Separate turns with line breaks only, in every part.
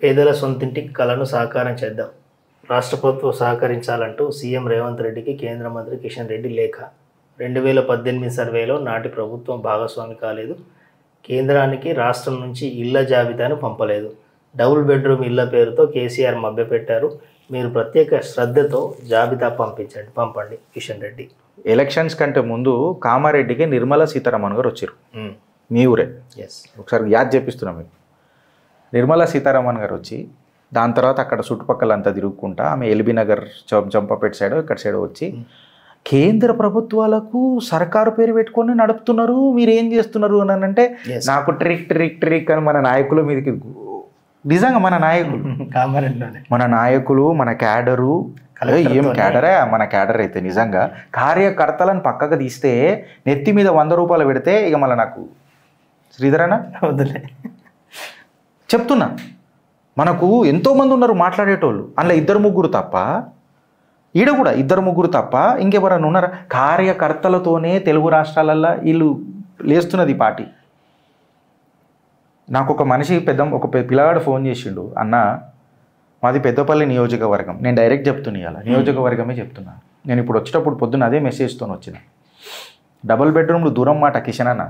పేదల సొంతింటి కలను సాకారం చేద్దాం. రాష్ట్ర ప్రభుత్వం సహకరించాలంటూ సీఎం రేవంత్ రెడ్డికి కేంద్ర మంత్రి కిషన్ రెడ్డి లేఖ. 2018 సర్వేలో నాటి ప్రభుత్వం భాగస్వామి కాలేదు. కేంద్రానికి రాష్ట్రం నుంచి ఇళ్ల జాబితాను పంపలేదు. డబుల్ బెడ్రూమ్ ఇళ్ల పేరుతో కేసీఆర్ మభ్యపెట్టారు. మీరు ప్రత్యేక శ్రద్ధతో జాబితా పంపండి కిషన్ రెడ్డి.
ఎలక్షన్స్ కంటే ముందు కామారెడ్డికి నిర్మలా సీతారామన్ గారు వచ్చారు. మీ ఊరే. ఒకసారి యాద్ చేపిస్తున్నాం మీకు. నిర్మలా సీతారామన్ గారు వచ్చి దాని తర్వాత అక్కడ చుట్టుపక్కల అంతా తిరుగుకుంటా ఆమె ఎల్బీ నగర్ చంపపేట సైడ్ ఇక్కడ సైడ్ వచ్చి కేంద్ర ప్రభుత్వాలకు సర్కారు పేరు పెట్టుకొని నడుపుతున్నారు, మీరు ఏం చేస్తున్నారు అని అంటే నాకు ట్రిక్ అని మన నాయకుల మీదకి నిజంగా మన నాయకులు మన క్యాడరు ఏం క్యాడరే మన క్యాడర్ అయితే నిజంగా కార్యకర్తలను పక్కకు తీస్తే నెత్తి మీద 100 రూపాయలు పెడితే ఇక మళ్ళీ నాకు శ్రీధరనా
వదిలే
చెప్తున్నా, మనకు ఎంతోమంది ఉన్నారు మాట్లాడేటోళ్ళు, అందులో 2-3 తప్ప, ఈడ కూడా 2-3 తప్ప ఇంకెవరన్నా ఉన్నారా? కార్యకర్తలతోనే తెలుగు రాష్ట్రాలల్లో వీళ్ళు లేస్తున్నది పార్టీ. నాకు ఒక మనిషి ఒక పిల్లగాడు ఫోన్ చేసిండు, అన్న మాది పెద్దపల్లి నియోజకవర్గం, నేను డైరెక్ట్ చెప్తున్నా నియోజకవర్గమే చెప్తున్నా, నేను ఇప్పుడు వచ్చేటప్పుడు పొద్దున్న అదే మెసేజ్తో వచ్చిన, డబుల్ బెడ్రూమ్లు దూరం మాట కిషన్ అన్న,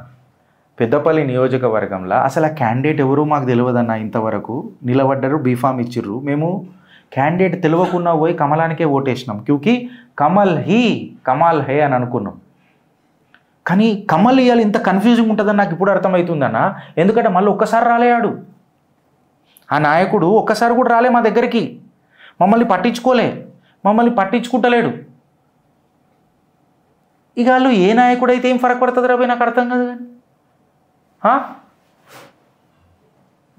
పెద్దపల్లి నియోజకవర్గంలో అసలు ఆ క్యాండిడేట్ ఎవరు మాకు తెలియదన్న, ఇంతవరకు నిలబడ్డారు, బీఫామ్ ఇచ్చిర్రు, మేము క్యాండిడేట్ తెలియకున్నా పోయి కమలానికే ఓటేసినాం, క్యూకి కమల్ హే అని అనుకున్నాం. కానీ కమల్ ఇవ్వాలి ఇంత కన్ఫ్యూజింగ్ ఉంటుందని నాకు ఇప్పుడు అర్థమవుతుందన్న, ఎందుకంటే మళ్ళీ ఒక్కసారి రాలేయాడు ఆ నాయకుడు, ఒక్కసారి కూడా రాలే మా దగ్గరికి, మమ్మల్ని పట్టించుకుంటలేడు. ఇక వాళ్ళు ఏ నాయకుడు అయితే ఏం ఫరక్ పడుతుంది రాబోయే నాకు అర్థం కాదు. కానీ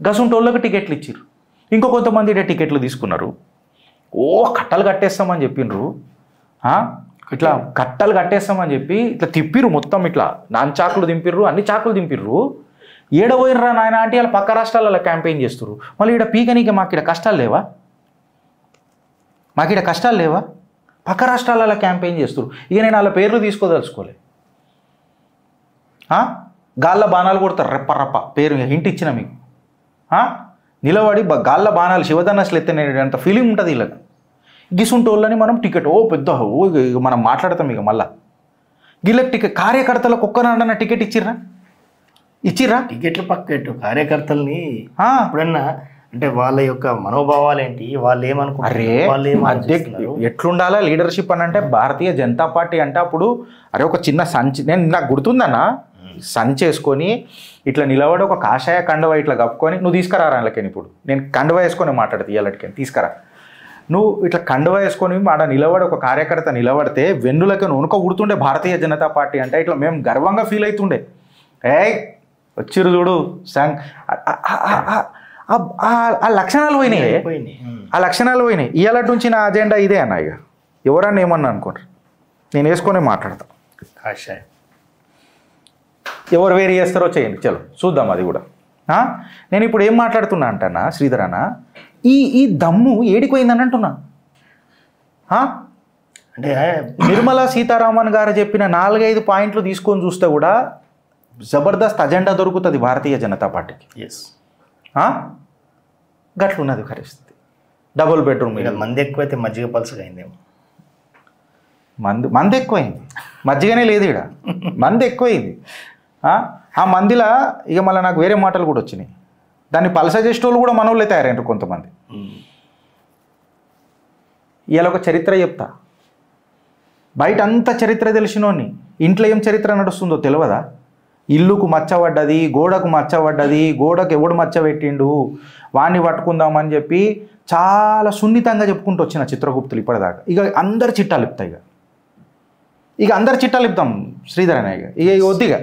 గసుంటోళ్ళకి టికెట్లు ఇచ్చిర్రు, ఇంకో కొంతమంది టికెట్లు తీసుకున్నారు, కట్టలు కట్టేస్తామని చెప్పిండ్రు, ఇట్లా కట్టలు కట్టేస్తామని చెప్పి ఇట్లా తిప్పిర్రు, మొత్తం ఇట్లా చాకులు దింపిర్రు, అన్ని చాకులు దింపిర్రు. ఏడబోయినరా నాయన అంటే వాళ్ళు పక్క రాష్ట్రాలలో క్యాంపెయిన్ చేస్తున్నారు, మళ్ళీ ఇక్కడ పీకనీకి మాకు ఇక్కడ కష్టాలు లేవా, పక్క రాష్ట్రాలలో క్యాంపెయిన్ చేస్తున్నారు. ఇక నేను వాళ్ళ పేర్లు తీసుకోదలుచుకోలే, గాళ్ళ బాణాలు కొడతారు రెప్ప పేరు హింట్ ఇచ్చిన మీకు, నిలబడి గాళ్ళ బాణాలు శివధనస్లు ఎత్తనేంత ఫీలింగ్ ఉంటుంది వీళ్ళకి. గిసుంటోళ్ళని మనం టికెట్ మనం మాట్లాడతాం ఇక మళ్ళా వీళ్ళకి టికెట్, కార్యకర్తలకు ఒక్కనాడన్న టికెట్ ఇచ్చిర్రా?
టికెట్లు పక్కెట్టు, కార్యకర్తల్ని ఎప్పుడన్నా అంటే వాళ్ళ యొక్క మనోభావాలు ఏంటి, వాళ్ళు ఏమనుకుంటారు,
ఎట్లుండాలా లీడర్షిప్ అని అంటే, భారతీయ జనతా పార్టీ అంటే అప్పుడు ఒక చిన్న సంచి, నాకు గుర్తుందన్న, సంచి వేసుకొని ఇట్లా నిలబడి ఒక కాషాయ కండువ ఇట్లా కప్పుకొని, నువ్వు తీసుకురా వాళ్ళకని, ఇప్పుడు నేను కండువ వేసుకొని మాట్లాడితే ఇళ్ళకి తీసుకురా, నువ్వు ఇట్లా కండువ వేసుకొని ఆడ నిలబడి ఒక కార్యకర్త నిలబడితే వెన్నులకి ఉనుక ఉడుతుండే భారతీయ జనతా పార్టీ అంటే, ఇట్లా మేము గర్వంగా ఫీల్ అవుతుండే. వచ్చిరు చూడు సంగ్, ఆ లక్షణాలు పోయినాయి. ఇవాళ నుంచి నా అజెండా ఇదే అన్న, ఇక ఎవరన్నా ఏమన్నా అనుకోండి, నేను వేసుకొని మాట్లాడతాను, ఎవరు వేరే చేస్తారో చేయండి, చలో చూద్దాం అది కూడా. నేను ఇప్పుడు ఏం మాట్లాడుతున్నా అంటన్నా శ్రీధర్ అన్న, ఈ దమ్ము ఏడిపోయిందని అంటున్నా.
అంటే
నిర్మలా సీతారామన్ గారు చెప్పిన 4-5 పాయింట్లు తీసుకొని చూస్తే కూడా జబర్దస్త్ అజెండా దొరుకుతుంది భారతీయ జనతా పార్టీకి. గట్లున్నది పరిస్థితి. డబుల్ బెడ్రూమ్
మంది ఎక్కువైతే మజ్జిగ పలుసగా అయిందేమో.
మంది ఎక్కువైంది, మజ్జిగనే లేదు ఇక్కడ, మంది ఎక్కువైంది. ఆ మందిలా ఇక మళ్ళీ నాకు వేరే మాటలు కూడా వచ్చినాయి, దాన్ని పలస చేసేటోళ్ళు కూడా మనోళ్ళే తయారైనారు కొంతమంది. ఇలా ఒక చరిత్ర చెప్తా, బయట అంతా చరిత్ర తెలిసినోని ఇంట్లో ఏం చరిత్ర నడుస్తుందో తెలియదా? ఇల్లుకు మచ్చబడ్డది, గోడకు మచ్చబడ్డది, గోడకు ఎవడు మచ్చ పెట్టిండు, వాడిని పట్టుకుందామని చెప్పి చాలా సున్నితంగా చెప్పుకుంటూ వచ్చిన చిత్రగుప్తులు ఇప్పటిదాకా. ఇక అందరు చిట్టాలు ఇప్పుతాయి, ఇక అందరు చిట్టాలు ఇప్పుతాం శ్రీధర్ అనే, ఇక వద్దిగా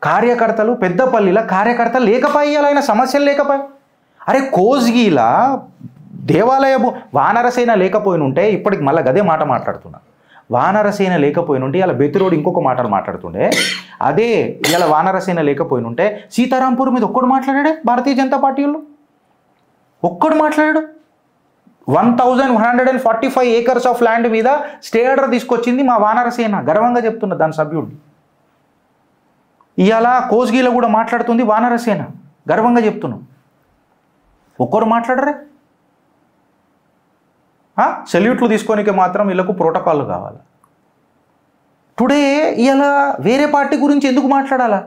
కార్యకర్తలు పెద్దపల్లిలో కార్యకర్తలు లేకపోయాలైన సమస్యలు లేకపోయి, అరే కోజ్గిలా దేవాలయము వానరసేన లేకపోయిన ఉంటే ఇప్పటికి మళ్ళీ గదే మాట మాట్లాడుతున్నా, వానరసేన లేకపోయినుంటే ఇలా బెతిరోడు ఇంకొక మాటలు మాట్లాడుతుండే, అదే ఇలా వానరసేన లేకపోయినుంటే సీతారాంపూర్ మీద ఒక్కడు మాట్లాడాడే భారతీయ జనతా పార్టీలో, ఒక్కడు మాట్లాడాడు. 1145 ఏకర్స్ ఆఫ్ ల్యాండ్ మీద స్టే ఆర్డర్ తీసుకొచ్చింది మా వానరసేన, గర్వంగా చెప్తున్నా దాని సభ్యుడు. ఇవాళ కోస్గిలో కూడా మాట్లాడుతుంది వానరసేన, గర్వంగా చెప్తున్నాం. ఒక్కరు మాట్లాడరే. సెల్యూట్లు తీసుకోనికి మాత్రం వీళ్ళకు ప్రోటోకాల్ కావాలి. టుడే ఇలా వేరే పార్టీ గురించి ఎందుకు మాట్లాడాలా?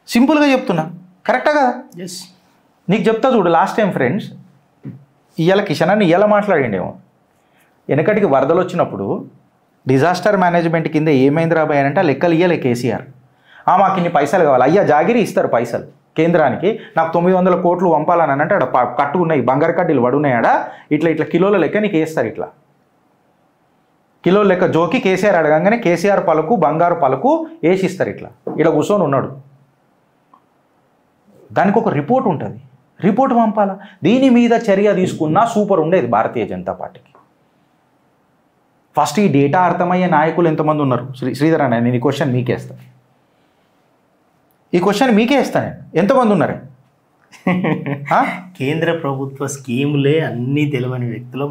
సింపుల్గా చెప్తున్నా, కరెక్టా కదా?
ఎస్.
నీకు చెప్తా చూడు, లాస్ట్ టైం ఫ్రెండ్స్ ఇవాళ కిషన్ అని ఇవాళ మాట్లాడిండేమో. వెనకటికి వరదలు వచ్చినప్పుడు డిజాస్టర్ మేనేజ్మెంట్ కింద ఏమైంది రాబాయ్ అంటే లెక్కలు ఇయ్యలే కేసీఆర్. మాకు ఇన్ని పైసలు కావాలి, అయ్యా జాగిరి ఇస్తారు పైసలు కేంద్రానికి, నాకు 900 కోట్లు పంపాలని అంటే ఆడ కట్టు ఉన్నాయి, బంగారు కడ్డీలు పడున్నాయాడ, ఇట్లా కిలోల లెక్క నీకు వేస్తారు. ఇట్లా కిలోల లెక్క జోకి కేసీఆర్ అడగంగానే కేసీఆర్ పలుకు బంగారు పలుకు వేసిస్తారు. ఇట్లా ఇక్కడ కూర్చొని ఉన్నాడు. దానికి ఒక రిపోర్ట్ ఉంటుంది, రిపోర్ట్ పంపాలా. దీని మీద చర్య తీసుకున్నా సూపర్ ఉండేది భారతీయ జనతా పార్టీకి. ఫస్ట్ ఈ డేటా అర్థమయ్యే నాయకులు ఎంతమంది ఉన్నారు? శ్రీధర్ అన్న, నేను ఈ క్వశ్చన్ మీకే ఇస్తాను, నేను ఎంతమంది ఉన్నారు?
కేంద్ర ప్రభుత్వ స్కీములే అన్నీ తెలియని వ్యక్తులు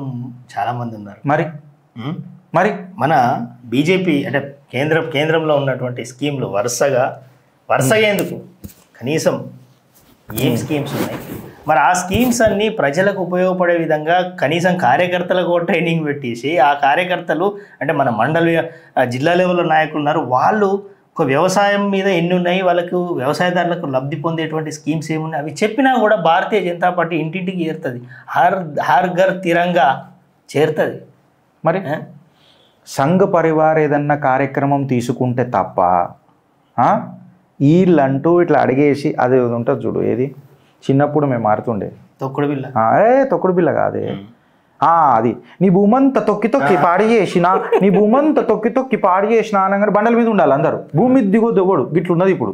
చాలామంది ఉన్నారు.
మరి
మన బీజేపీ అంటే కేంద్రంలో ఉన్నటువంటి స్కీములు వరుసగా ఎందుకు, కనీసం ఏం స్కీమ్స్ ఉన్నాయి? మరి ఆ స్కీమ్స్ అన్నీ ప్రజలకు ఉపయోగపడే విధంగా కనీసం కార్యకర్తలకు ట్రైనింగ్ పెట్టేసి, ఆ కార్యకర్తలు అంటే మన మండలి జిల్లా లెవెల్లో నాయకులు ఉన్నారు, వాళ్ళు ఒక వ్యవసాయం మీద ఎన్ని ఉన్నాయి, వాళ్ళకు వ్యవసాయదారులకు లబ్ధి పొందేటువంటి స్కీమ్స్ ఏమున్నాయి అవి చెప్పినా కూడా భారతీయ జనతా పార్టీ ఇంటింటికి చేరుతుంది, హర్ ఘర్ తిరంగా చేరుతుంది.
మరి సంఘ్ పరివార్ ఏదన్నా కార్యక్రమం తీసుకుంటే తప్ప వీళ్ళంటూ ఇట్లా అడిగేసి అది ఉంటుంది చూడు, ఏది చిన్నప్పుడు మేము ఆడుతుండే
తొక్కుడు బిల్ల.
తొక్కుడు బిల్ల కాదే, అది నీ భూమంతా తొక్కి పాడి చేసిన, నీ భూమంతా తొక్కి పాడి చేసిన అనగానే బండల మీద ఉండాలి అందరూ, భూమి మీద దిగొద్దు ఎవడు, గిట్లున్నది. ఇప్పుడు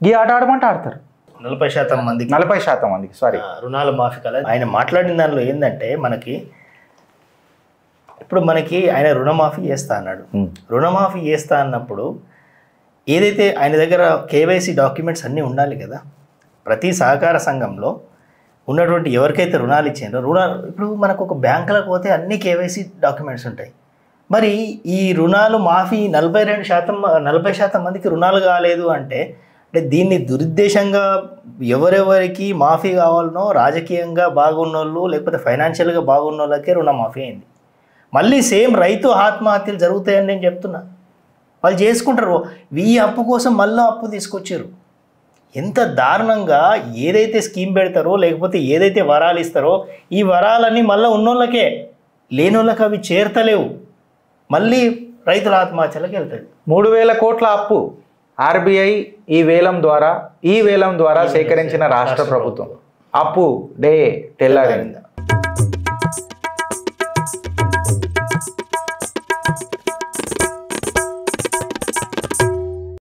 ఈ ఆట ఆడమంటే ఆడతారు 40% మందికి సారీ
రుణాల మాఫీ కల. ఆయన మాట్లాడిన దానిలో ఏంటంటే ఇప్పుడు మనకి ఆయన రుణమాఫీ చేస్తా అన్నాడు. రుణమాఫీ చేస్తా అన్నప్పుడు ఏదైతే ఆయన దగ్గర కేవైసీ డాక్యుమెంట్స్ అన్నీ ఉండాలి కదా. ప్రతి సహకార సంఘంలో ఉన్నటువంటి ఎవరికైతే రుణాలు ఇచ్చారో ఇప్పుడు మనకు ఒక బ్యాంకులకు పోతే అన్ని కేవైసీ డాక్యుమెంట్స్ ఉంటాయి. మరి ఈ రుణాలు మాఫీ 40% మందికి రుణాలు కాలేదు అంటే దీన్ని దురుద్దేశంగా ఎవరెవరికి మాఫీ కావాలనో రాజకీయంగా బాగున్నోళ్ళు లేకపోతే ఫైనాన్షియల్గా బాగున్న వాళ్ళకే రుణమాఫీ అయింది. మళ్ళీ సేమ్ రైతు ఆత్మహత్యలు జరుగుతాయని నేను చెప్తున్నా. వాళ్ళు చేసుకుంటారు, ఈ అప్పు కోసం మళ్ళీ అప్పు తీసుకొచ్చారు. ఎంత దారుణంగా ఏదైతే స్కీమ్ పెడతారో లేకపోతే ఏదైతే వరాలు ఇస్తారో ఈ వరాలన్నీ మళ్ళీ ఉన్నోళ్ళకే, లేనోళ్ళకి అవి చేరతలేవు, మళ్ళీ రైతుల ఆత్మహత్యలకు వెళ్తుంది.
3000 కోట్ల అప్పు ఆర్బీఐ ఈ వేలం ద్వారా సేకరించిన రాష్ట్ర ప్రభుత్వం అప్పు తెల్లారింది.